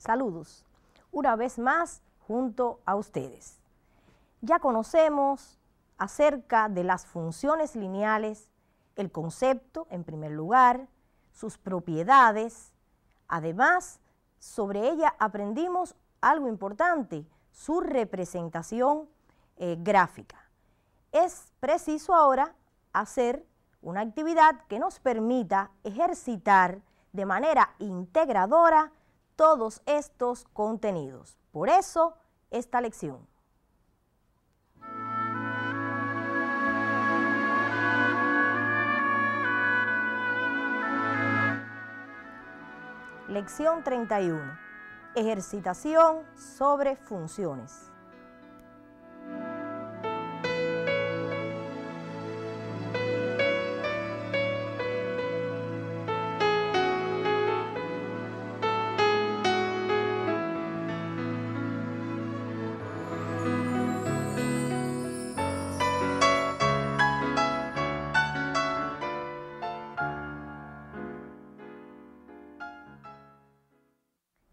Saludos, una vez más junto a ustedes. Ya conocemos acerca de las funciones lineales, el concepto en primer lugar, sus propiedades. Además, sobre ella aprendimos algo importante, su representación gráfica. Es preciso ahora hacer una actividad que nos permita ejercitar de manera integradora todos estos contenidos. Por eso, esta lección. Lección 31. Ejercitación sobre funciones.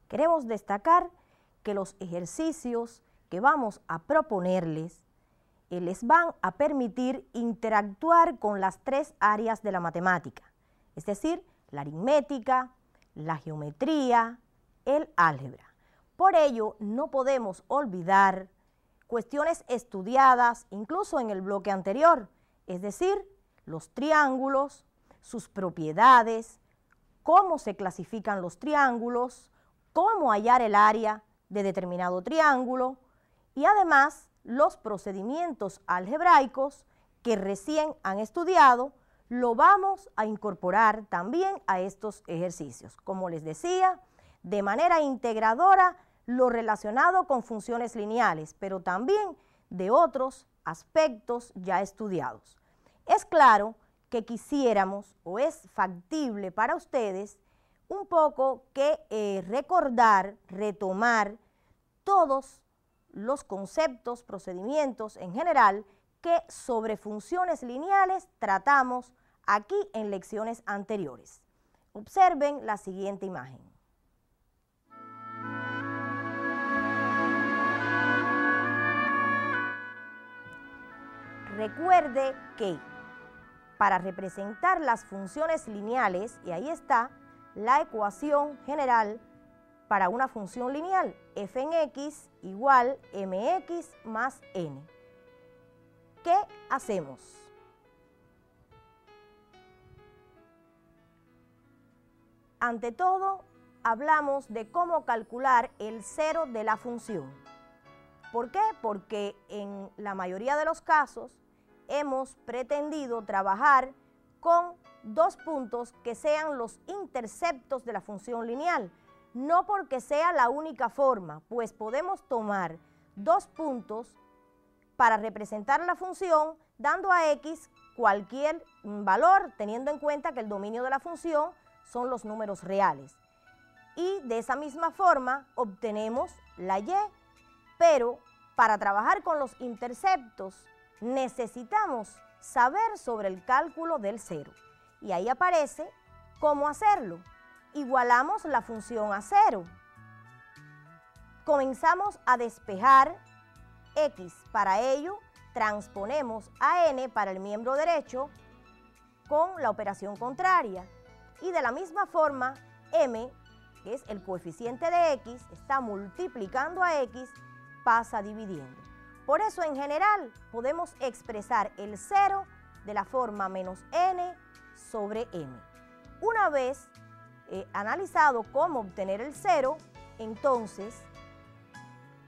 Queremos destacar que los ejercicios que vamos a proponerles les van a permitir interactuar con las tres áreas de la matemática, es decir, la aritmética, la geometría, el álgebra. Por ello, no podemos olvidar cuestiones estudiadas incluso en el bloque anterior, es decir, los triángulos, sus propiedades, cómo se clasifican los triángulos, cómo hallar el área de determinado triángulo y además los procedimientos algebraicos que recién han estudiado lo vamos a incorporar también a estos ejercicios. Como les decía, de manera integradora lo relacionado con funciones lineales, pero también de otros aspectos ya estudiados. Es claro que quisiéramos o es factible para ustedes un poco que recordar, retomar todos los conceptos, procedimientos en general que sobre funciones lineales tratamos aquí en lecciones anteriores. Observen la siguiente imagen. Recuerde que para representar las funciones lineales, y ahí está, la ecuación general para una función lineal, f en x igual mx más n. ¿Qué hacemos? Ante todo, hablamos de cómo calcular el cero de la función. ¿Por qué? Porque en la mayoría de los casos hemos pretendido trabajar con dos puntos que sean los interceptos de la función lineal, no porque sea la única forma, pues podemos tomar dos puntos para representar la función dando a x cualquier valor, teniendo en cuenta que el dominio de la función son los números reales. Y de esa misma forma obtenemos la y, pero para trabajar con los interceptos necesitamos saber sobre el cálculo del cero. Y ahí aparece cómo hacerlo. Igualamos la función a cero. Comenzamos a despejar x. Para ello, transponemos a n para el miembro derecho con la operación contraria. Y de la misma forma, m, que es el coeficiente de x, está multiplicando a x, pasa dividiendo. Por eso, en general, podemos expresar el cero de la forma menos n sobre m. Una vez analizado cómo obtener el cero, entonces,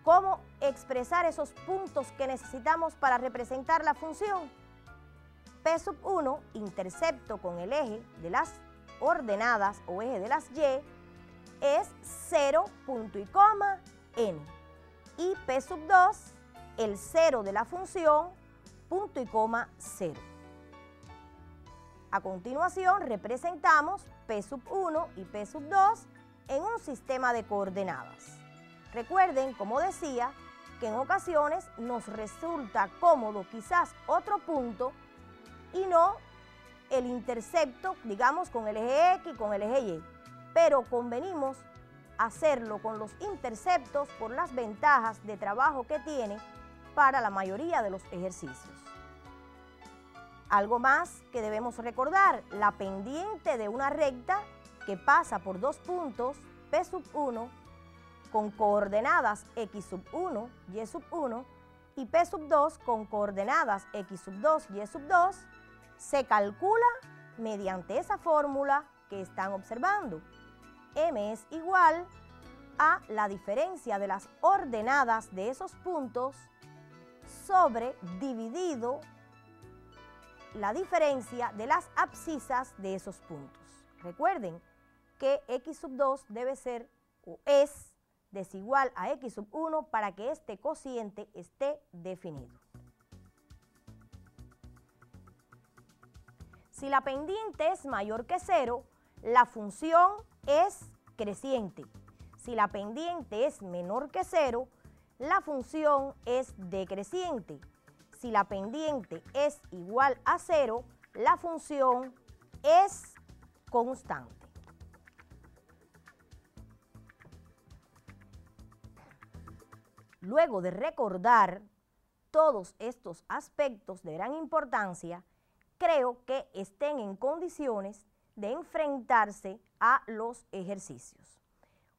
¿cómo expresar esos puntos que necesitamos para representar la función? P sub 1, intercepto con el eje de las ordenadas o eje de las y, es 0, punto y coma, n. Y P sub 2, el cero de la función, punto y coma 0. A continuación, representamos P sub 1 y P sub 2 en un sistema de coordenadas. Recuerden, como decía, que en ocasiones nos resulta cómodo quizás otro punto y no el intercepto, digamos, con el eje X y con el eje Y. Pero convenimos hacerlo con los interceptos por las ventajas de trabajo que tiene para la mayoría de los ejercicios. Algo más que debemos recordar, la pendiente de una recta que pasa por dos puntos P sub 1 con coordenadas X sub 1, Y sub 1 y P sub 2 con coordenadas X sub 2, Y sub 2, se calcula mediante esa fórmula que están observando. M es igual a la diferencia de las ordenadas de esos puntos sobre dividido la diferencia de las abscisas de esos puntos. Recuerden que X sub 2 debe ser o es desigual a X sub 1 para que este cociente esté definido. Si la pendiente es mayor que 0, la función es creciente. Si la pendiente es menor que 0, la función es decreciente. Si la pendiente es igual a 0, la función es constante. Luego de recordar todos estos aspectos de gran importancia, creo que estén en condiciones de enfrentarse a los ejercicios.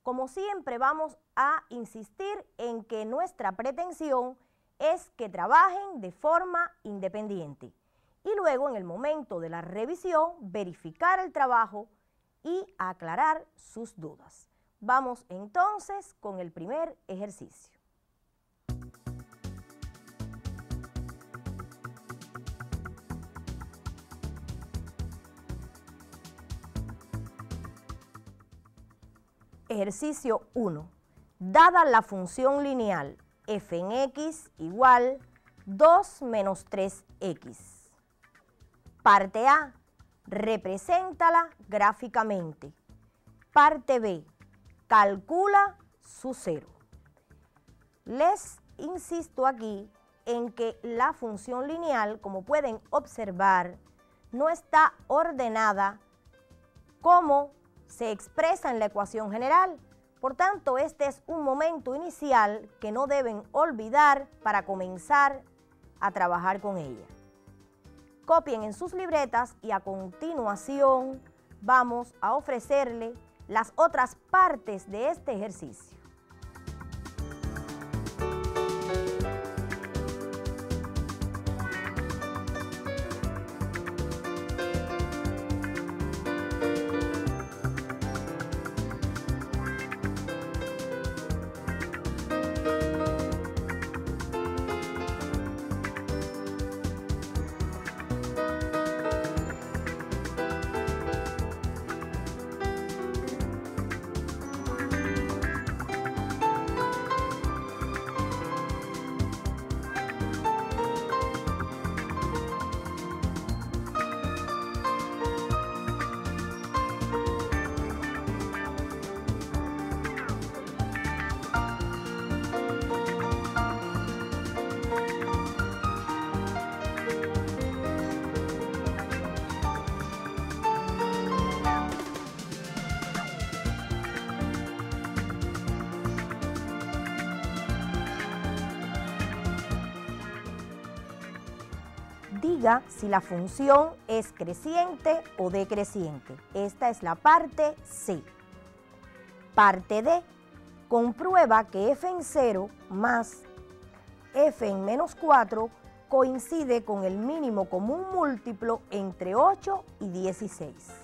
Como siempre, vamos a insistir en que nuestra pretensión es que trabajen de forma independiente y luego en el momento de la revisión verificar el trabajo y aclarar sus dudas. Vamos entonces con el primer ejercicio. Ejercicio 1. Dada la función lineal f en x igual 2 menos 3x. Parte A, represéntala gráficamente. Parte B, calcula su cero. Les insisto aquí en que la función lineal, como pueden observar, no está ordenada como se expresa en la ecuación general. Por tanto, este es un momento inicial que no deben olvidar para comenzar a trabajar con ella. Copien en sus libretas y a continuación vamos a ofrecerle las otras partes de este ejercicio. Diga si la función es creciente o decreciente. Esta es la parte C. Parte D. Comprueba que f en 0 más f en menos 4 coincide con el mínimo común múltiplo entre 8 y 16.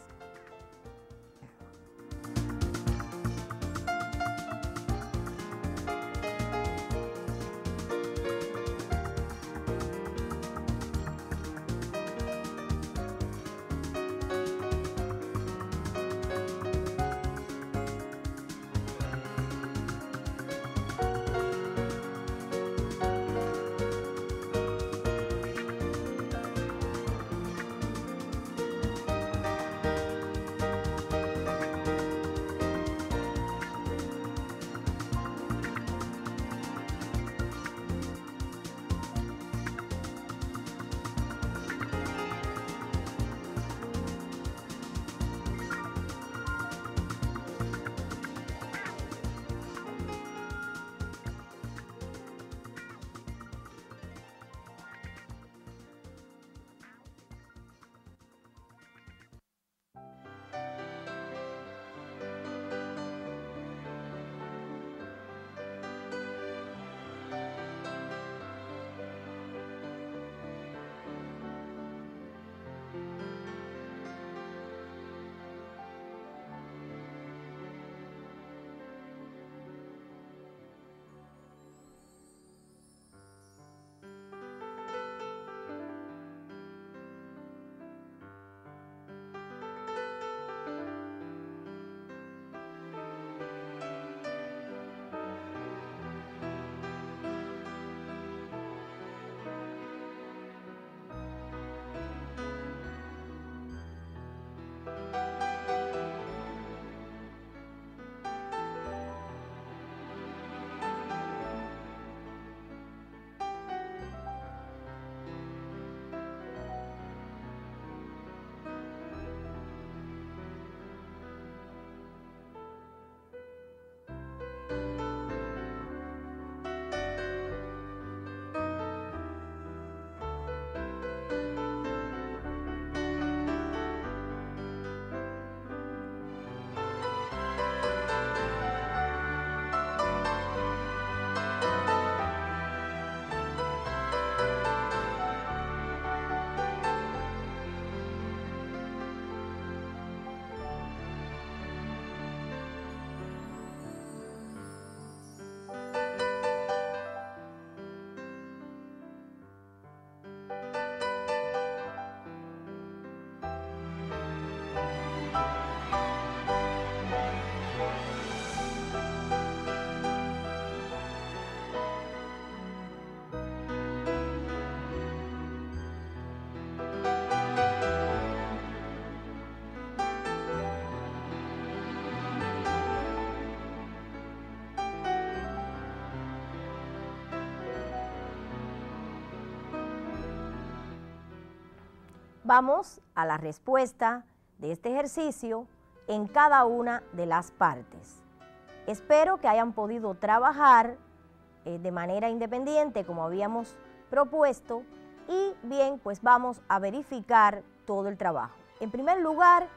Vamos a la respuesta de este ejercicio en cada una de las partes. Espero que hayan podido trabajar de manera independiente como habíamos propuesto y bien, pues vamos a verificar todo el trabajo. En primer lugar,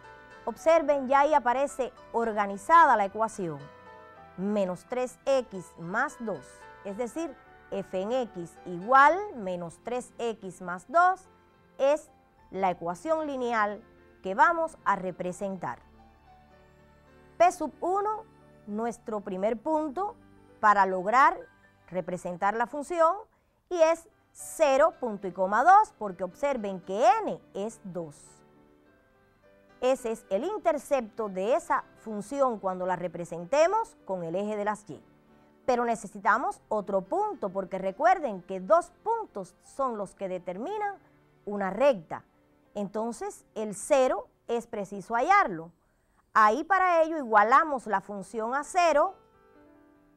observen, ya ahí aparece organizada la ecuación. Menos 3x más 2, es decir, f en x igual menos 3x más 2 es la ecuación lineal que vamos a representar. P sub 1, nuestro primer punto para lograr representar la función, y es 0, punto y coma 2, porque observen que n es 2. Ese es el intercepto de esa función cuando la representemos con el eje de las y. Pero necesitamos otro punto, porque recuerden que 2 puntos son los que determinan una recta. Entonces, el 0 es preciso hallarlo. Ahí para ello igualamos la función a 0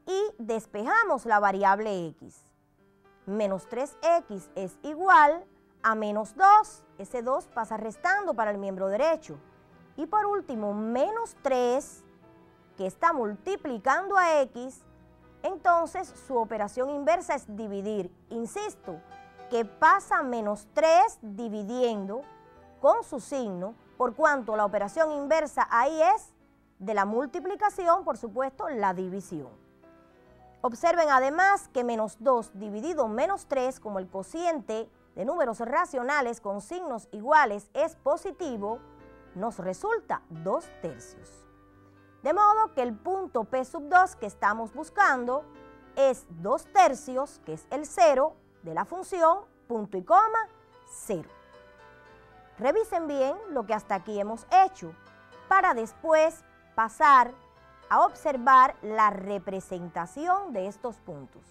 y despejamos la variable x. Menos 3x es igual a menos 2. Ese 2 pasa restando para el miembro derecho. Y por último, menos 3, que está multiplicando a x, entonces su operación inversa es dividir. Insisto, que pasa menos 3 dividiendo con su signo, por cuanto la operación inversa ahí es de la multiplicación, por supuesto, la división. Observen además que menos 2 dividido menos 3, como el cociente de números racionales con signos iguales es positivo, nos resulta 2/3. De modo que el punto P sub 2 que estamos buscando es 2/3, que es el 0 de la función, punto y coma, 0. Revisen bien lo que hasta aquí hemos hecho, para después pasar a observar la representación de estos puntos.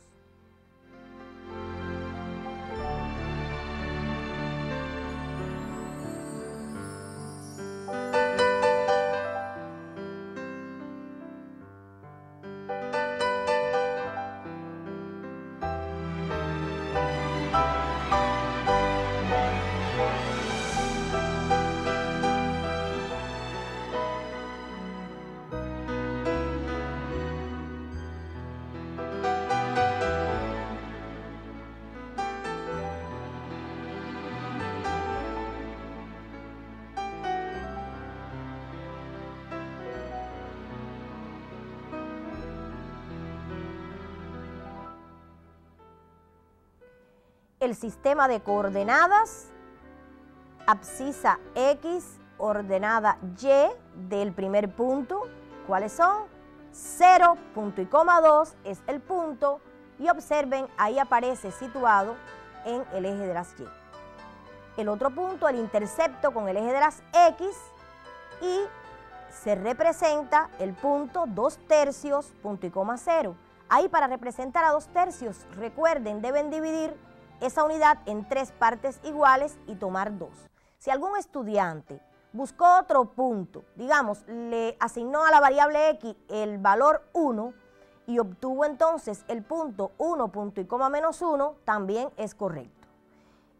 El sistema de coordenadas, abscisa X, ordenada Y del primer punto, ¿cuáles son? 0, punto y coma 2 es el punto, y observen, ahí aparece situado en el eje de las Y. El otro punto, el intercepto con el eje de las X, y se representa el punto 2/3, punto y coma 0. Ahí para representar a 2/3, recuerden, deben dividir esa unidad en 3 partes iguales y tomar 2. Si algún estudiante buscó otro punto, digamos, le asignó a la variable x el valor 1 y obtuvo entonces el punto 1, punto y coma menos 1, también es correcto.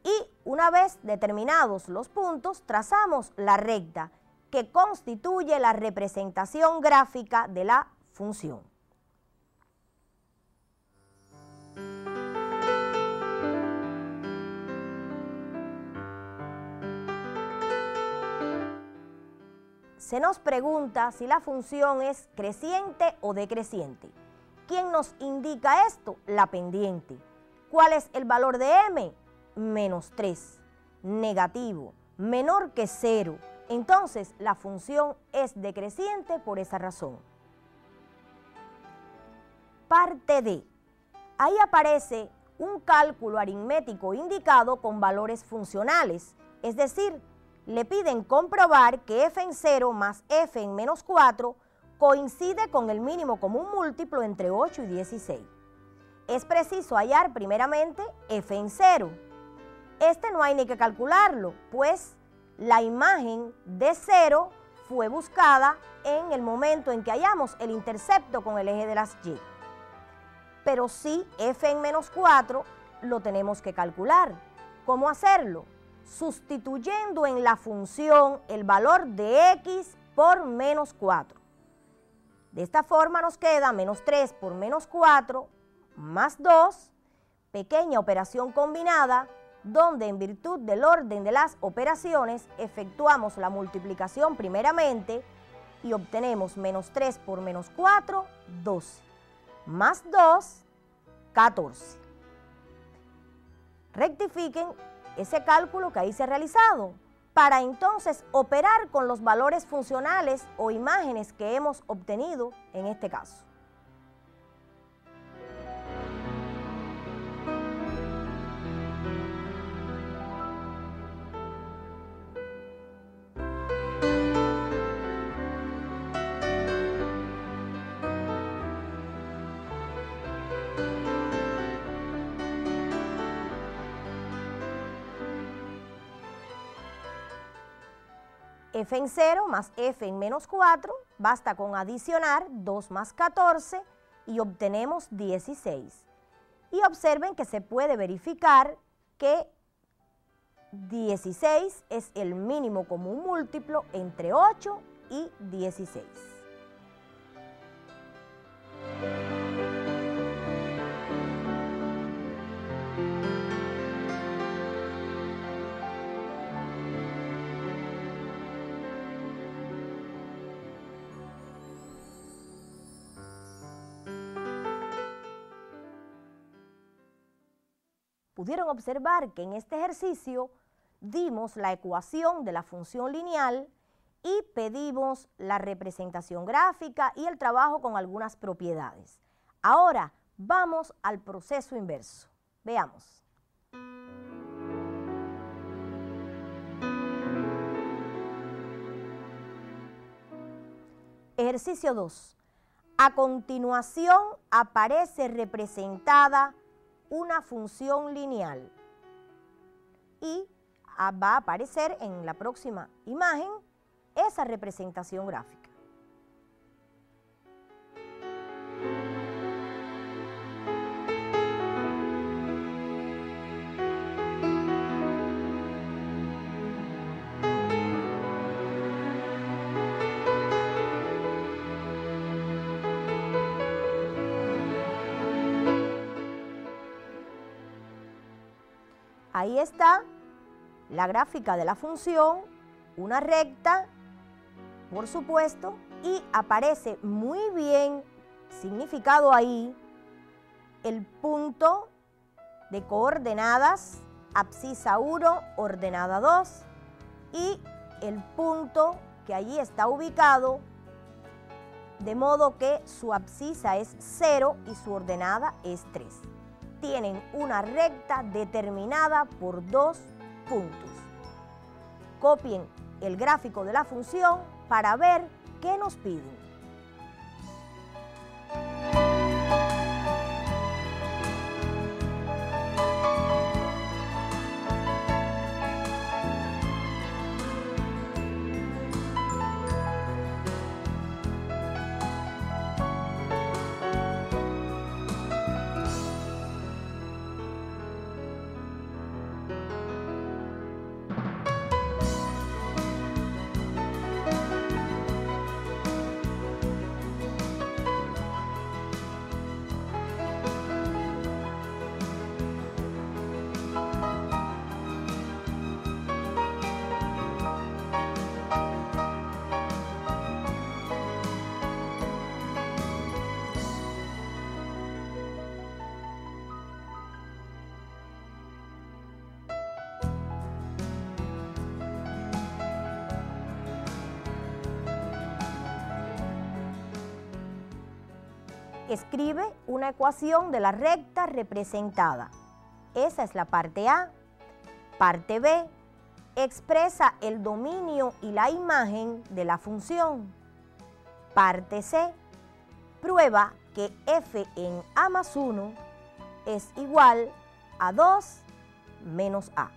Y una vez determinados los puntos, trazamos la recta que constituye la representación gráfica de la función. Se nos pregunta si la función es creciente o decreciente. ¿Quién nos indica esto? La pendiente. ¿Cuál es el valor de m? Menos 3. Negativo. Menor que 0. Entonces, la función es decreciente por esa razón. Parte D. Ahí aparece un cálculo aritmético indicado con valores funcionales, es decir, le piden comprobar que f en 0 más f en menos 4 coincide con el mínimo común múltiplo entre 8 y 16. Es preciso hallar primeramente f en 0. Este no hay ni que calcularlo, pues la imagen de 0 fue buscada en el momento en que hallamos el intercepto con el eje de las y. Pero sí, f en menos 4 lo tenemos que calcular. ¿Cómo hacerlo? sustituyendo en la función el valor de x por menos 4. De esta forma nos queda menos 3 por menos 4 más 2, pequeña operación combinada, donde en virtud del orden de las operaciones efectuamos la multiplicación primeramente y obtenemos menos 3 por menos 4, 12, más 2, 14. Rectifiquen ese cálculo que ahí se ha realizado para entonces operar con los valores funcionales o imágenes que hemos obtenido en este caso. F en 0 más F en menos 4, basta con adicionar 2 más 14 y obtenemos 16. Y observen que se puede verificar que 16 es el mínimo común múltiplo entre 8 y 16. Pudieron observar que en este ejercicio dimos la ecuación de la función lineal y pedimos la representación gráfica y el trabajo con algunas propiedades. Ahora vamos al proceso inverso. Veamos. Ejercicio 2. A continuación aparece representada una función lineal y va a aparecer en la próxima imagen esa representación gráfica. Ahí está la gráfica de la función, una recta, por supuesto, y aparece muy bien significado ahí el punto de coordenadas abscisa 1, ordenada 2, y el punto que allí está ubicado, de modo que su abscisa es 0 y su ordenada es 3. Tienen una recta determinada por 2 puntos. Copien el gráfico de la función para ver qué nos piden. Escribe una ecuación de la recta representada. Esa es la parte A. Parte B. Expresa el dominio y la imagen de la función. Parte C. Prueba que f en a más 1 es igual a 2 menos a.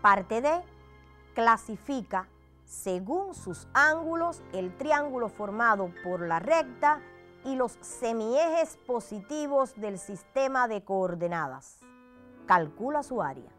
Parte D, clasifica según sus ángulos el triángulo formado por la recta y los semiejes positivos del sistema de coordenadas. Calcula su área.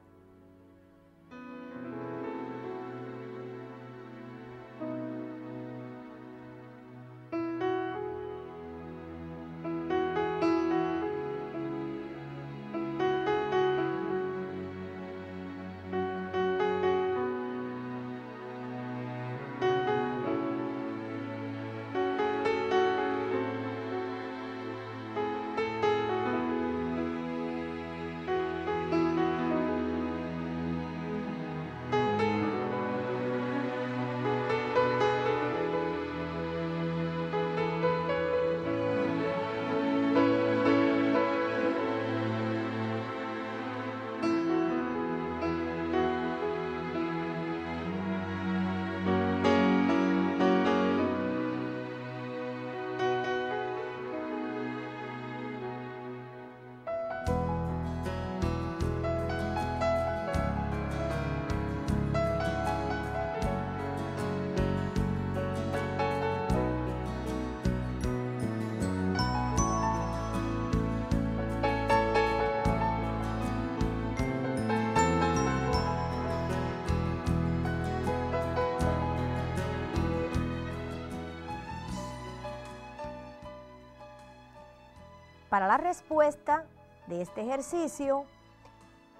Para la respuesta de este ejercicio,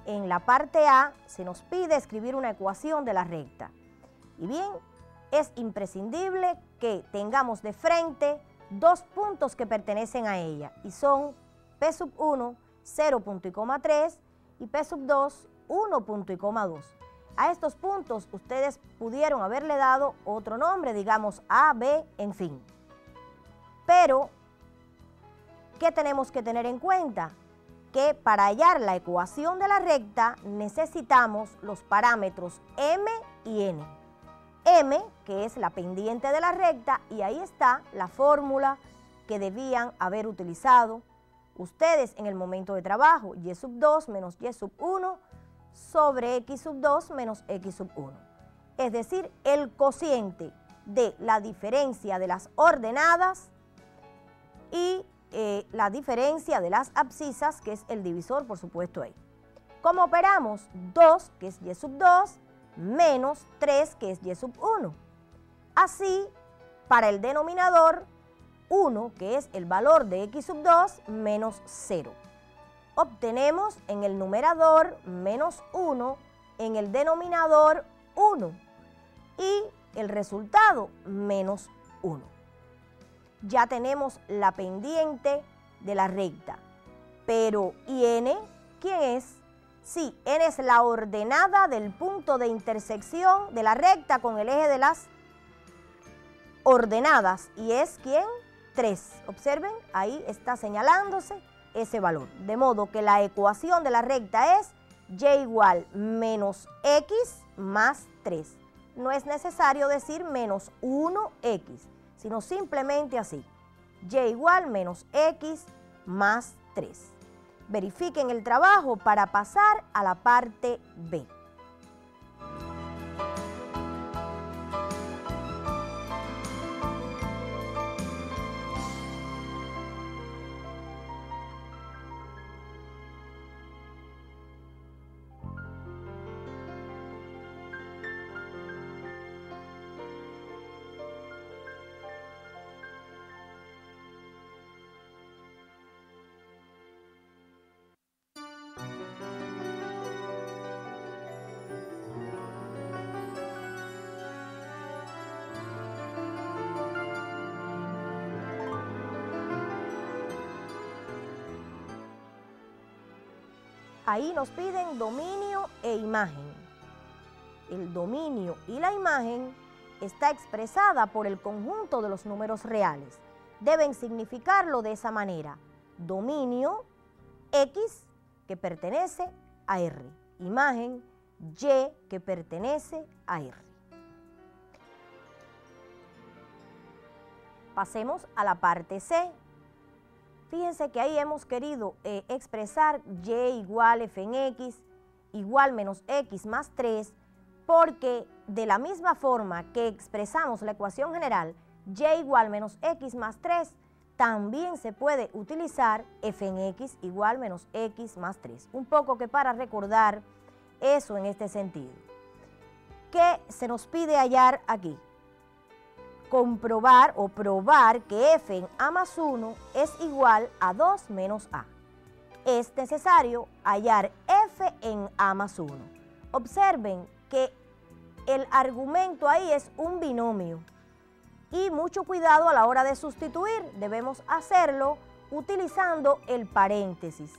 en la parte A se nos pide escribir una ecuación de la recta. Y bien, es imprescindible que tengamos de frente dos puntos que pertenecen a ella, y son P1, 0.3, y P2, 1.2. A estos puntos ustedes pudieron haberle dado otro nombre, digamos A, B, en fin. Pero ¿qué tenemos que tener en cuenta? Que para hallar la ecuación de la recta necesitamos los parámetros m y n. M, que es la pendiente de la recta, y ahí está la fórmula que debían haber utilizado ustedes en el momento de trabajo: y2 menos y1 sobre x2 menos x1. Es decir, el cociente de la diferencia de las ordenadas y la diferencia de las abscisas, que es el divisor, por supuesto, ahí. ¿Cómo operamos? 2, que es y2, menos 3, que es y1. Así, para el denominador, 1, que es el valor de x2, menos 0. Obtenemos en el numerador menos 1, en el denominador 1, y el resultado menos 1. Ya tenemos la pendiente de la recta. Pero, ¿y n? ¿Quién es? Sí, n es la ordenada del punto de intersección de la recta con el eje de las ordenadas. ¿Y es quién? 3. Observen, ahí está señalándose ese valor. De modo que la ecuación de la recta es y igual menos x más 3. No es necesario decir menos 1x, sino simplemente así: y igual menos x más 3. Verifiquen el trabajo para pasar a la parte B. Ahí nos piden dominio e imagen. El dominio y la imagen está expresada por el conjunto de los números reales. Deben significarlo de esa manera: dominio X, que pertenece a R, imagen Y, que pertenece a R. Pasemos a la parte C. Fíjense que ahí hemos querido expresar y igual f en x igual menos x más 3, porque de la misma forma que expresamos la ecuación general y igual menos x más 3, también se puede utilizar f en x igual menos x más 3. Un poco que para recordar eso en este sentido. ¿Qué se nos pide hallar aquí? Comprobar o probar que f en a más 1 es igual a 2 menos a. Es necesario hallar f en a más 1. Observen que el argumento ahí es un binomio y mucho cuidado a la hora de sustituir. Debemos hacerlo utilizando el paréntesis,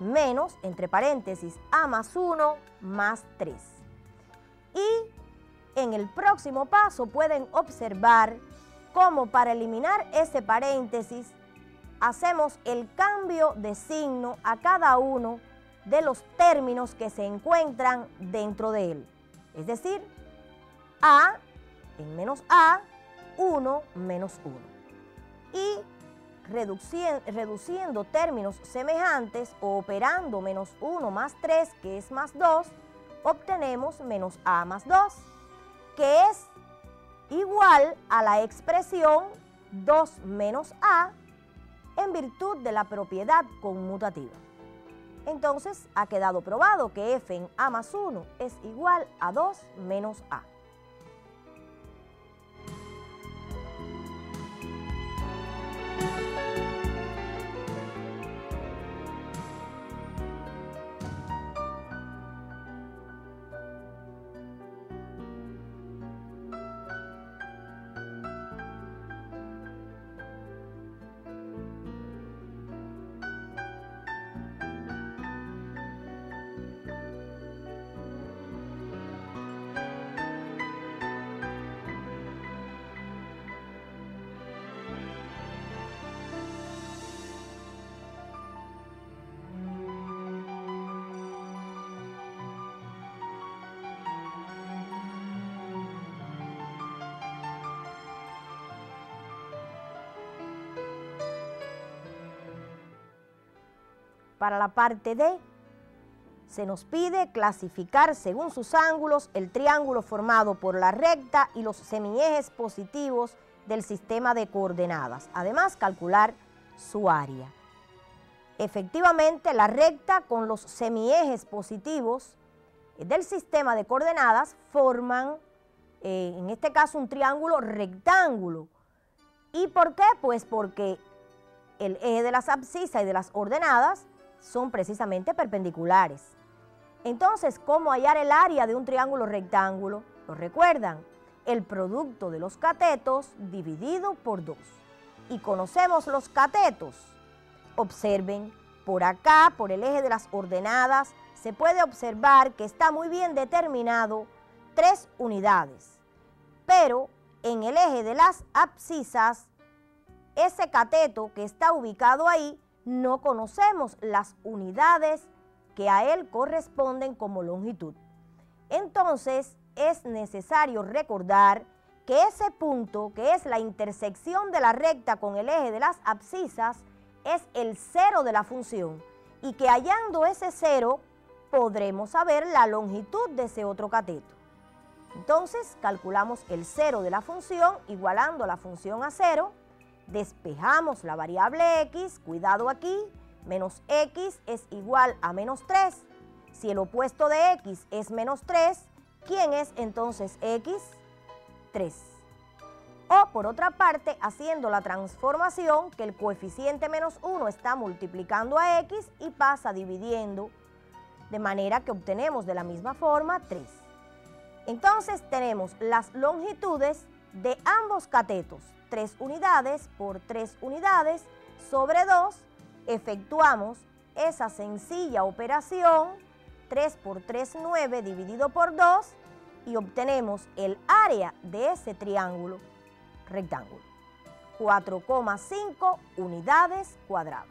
menos, entre paréntesis, a más 1 más 3. Y en el próximo paso pueden observar cómo para eliminar ese paréntesis hacemos el cambio de signo a cada uno de los términos que se encuentran dentro de él. Es decir, a en menos a, 1 menos 1. Y reduciendo términos semejantes o operando menos 1 más 3, que es más 2, obtenemos menos a más 2, que es igual a la expresión 2 menos a en virtud de la propiedad conmutativa. Entonces ha quedado probado que f en a más 1 es igual a 2 menos a. Para la parte D, se nos pide clasificar según sus ángulos el triángulo formado por la recta y los semiejes positivos del sistema de coordenadas. Además, calcular su área. Efectivamente, la recta con los semiejes positivos del sistema de coordenadas forman, en este caso, un triángulo rectángulo. ¿Y por qué? Pues porque el eje de las abscisas y de las ordenadas son precisamente perpendiculares. Entonces, ¿cómo hallar el área de un triángulo rectángulo? ¿Lo recuerdan? El producto de los catetos dividido por 2. Y conocemos los catetos. Observen, por acá, por el eje de las ordenadas, se puede observar que está muy bien determinado 3 unidades. Pero en el eje de las abscisas, ese cateto que está ubicado ahí, no conocemos las unidades que a él corresponden como longitud. Entonces, es necesario recordar que ese punto, que es la intersección de la recta con el eje de las abscisas, es el cero de la función y que hallando ese cero podremos saber la longitud de ese otro cateto. Entonces, calculamos el cero de la función igualando la función a cero. Despejamos la variable x, cuidado aquí, menos x es igual a menos 3. Si el opuesto de x es menos 3, ¿quién es entonces x? 3. O por otra parte, haciendo la transformación, que el coeficiente menos 1 está multiplicando a x y pasa dividiendo, de manera que obtenemos de la misma forma 3. Entonces tenemos las longitudes de ambos catetos, 3 unidades por 3 unidades sobre 2, efectuamos esa sencilla operación, 3 por 3, 9 dividido por 2, y obtenemos el área de ese triángulo rectángulo, 4,5 unidades cuadradas.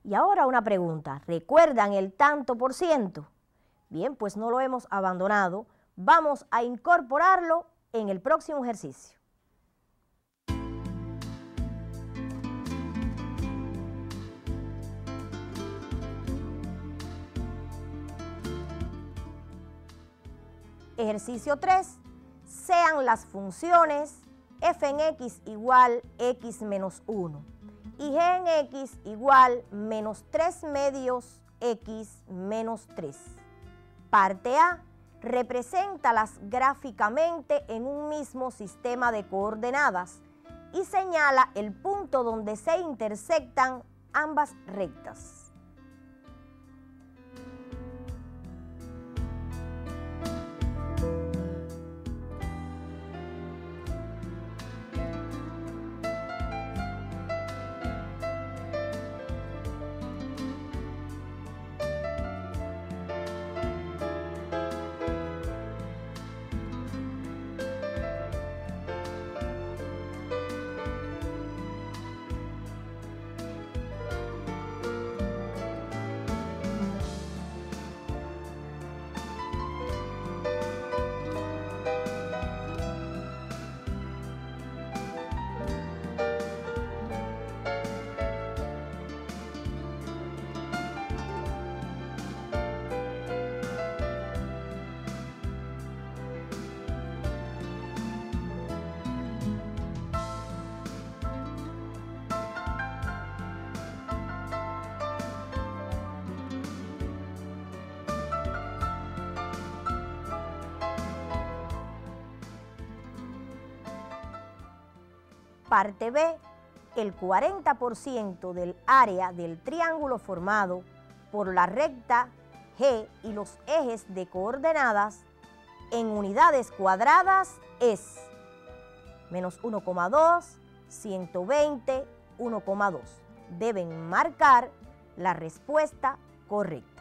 Y ahora una pregunta, ¿recuerdan el tanto por ciento? Bien, pues no lo hemos abandonado, vamos a incorporarlo en el próximo ejercicio. Ejercicio 3. Sean las funciones f en x igual x menos 1 y g en x igual menos 3 medios x menos 3. Parte A. Represéntalas gráficamente en un mismo sistema de coordenadas y señala el punto donde se intersectan ambas rectas. Parte B. El 40% del área del triángulo formado por la recta G y los ejes de coordenadas en unidades cuadradas es menos 1,2, 120, 1,2. Deben marcar la respuesta correcta.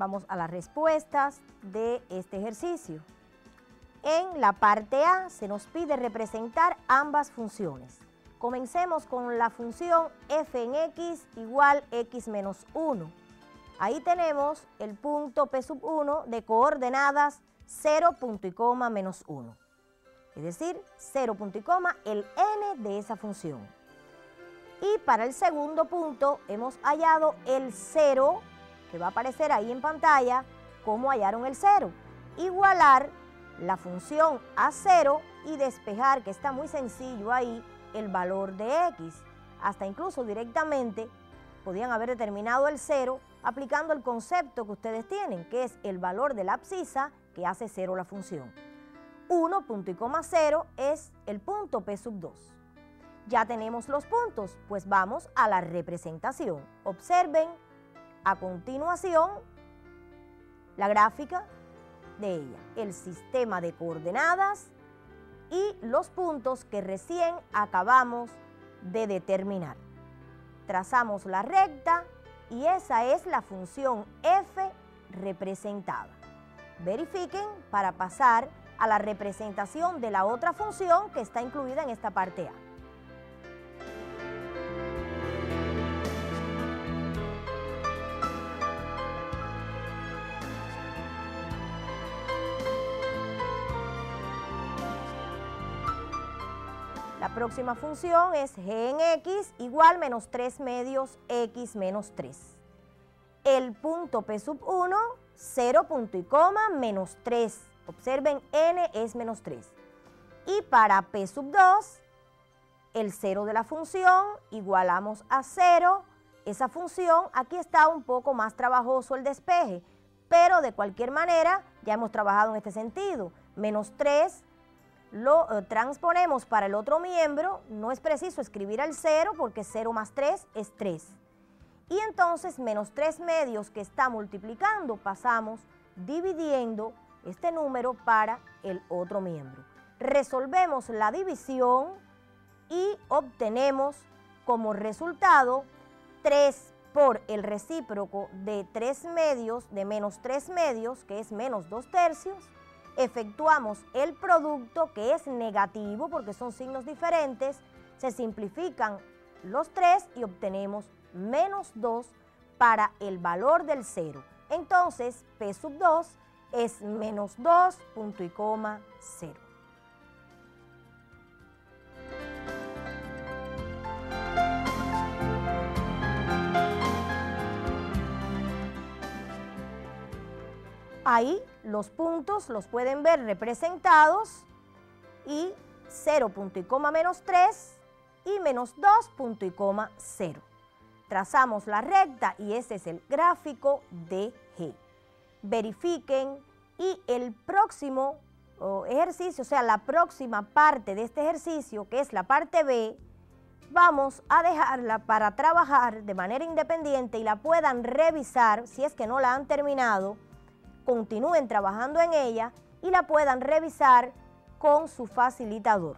Vamos a las respuestas de este ejercicio. En la parte A se nos pide representar ambas funciones. Comencemos con la función f en x igual x menos 1. Ahí tenemos el punto P sub 1 de coordenadas 0, punto y coma, menos 1. Es decir, 0, punto y coma, el n de esa función. Y para el segundo punto hemos hallado el 0, que va a aparecer ahí en pantalla. ¿Cómo hallaron el 0? Igualar la función a 0 y despejar, que está muy sencillo ahí, el valor de x. Hasta incluso directamente podían haber determinado el 0 aplicando el concepto que ustedes tienen, que es el valor de la abscisa que hace 0 la función. 1, punto y coma 0 es el punto P sub 2. Ya tenemos los puntos, pues vamos a la representación. Observen a continuación la gráfica de ella, el sistema de coordenadas y los puntos que recién acabamos de determinar. Trazamos la recta y esa es la función f representada. Verifiquen para pasar a la representación de la otra función que está incluida en esta parte A. La próxima función es g en x igual menos 3 medios x menos 3. El punto P sub 1, 0, punto y coma, menos 3. Observen, n es menos 3. Y para P sub 2, el 0 de la función, igualamos a 0. Esa función, aquí está un poco más trabajoso el despeje, pero de cualquier manera ya hemos trabajado en este sentido. Menos 3 lo transponemos para el otro miembro, no es preciso escribir el 0 porque 0 más 3 es 3. Y entonces menos 3 medios que está multiplicando, pasamos dividiendo este número para el otro miembro. Resolvemos la división y obtenemos como resultado 3 por el recíproco de 3 medios, de menos 3 medios, que es menos 2 tercios. Efectuamos el producto, que es negativo porque son signos diferentes, se simplifican los 3 y obtenemos menos 2 para el valor del 0. Entonces, P sub 2 es menos 2, punto y coma, 0. Ahí los puntos los pueden ver representados y 0, punto y coma, menos 3 y menos 2, punto y coma, 0. Trazamos la recta y ese es el gráfico de G. Verifiquen y el próximo ejercicio, o sea, la próxima parte de este ejercicio, que es la parte B, vamos a dejarla para trabajar de manera independiente y la puedan revisar si es que no la han terminado. Continúen trabajando en ella y la puedan revisar con su facilitador.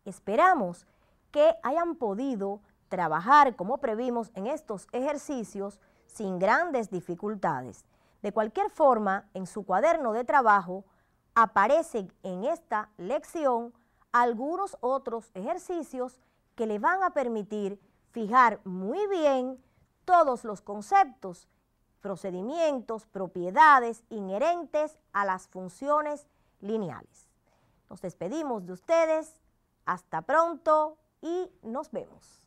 Esperamos que hayan podido trabajar como previmos en estos ejercicios sin grandes dificultades. De cualquier forma, en su cuaderno de trabajo aparecen en esta lección algunos otros ejercicios que le van a permitir fijar muy bien todos los conceptos, procedimientos, propiedades inherentes a las funciones lineales. Nos despedimos de ustedes. Hasta pronto y nos vemos.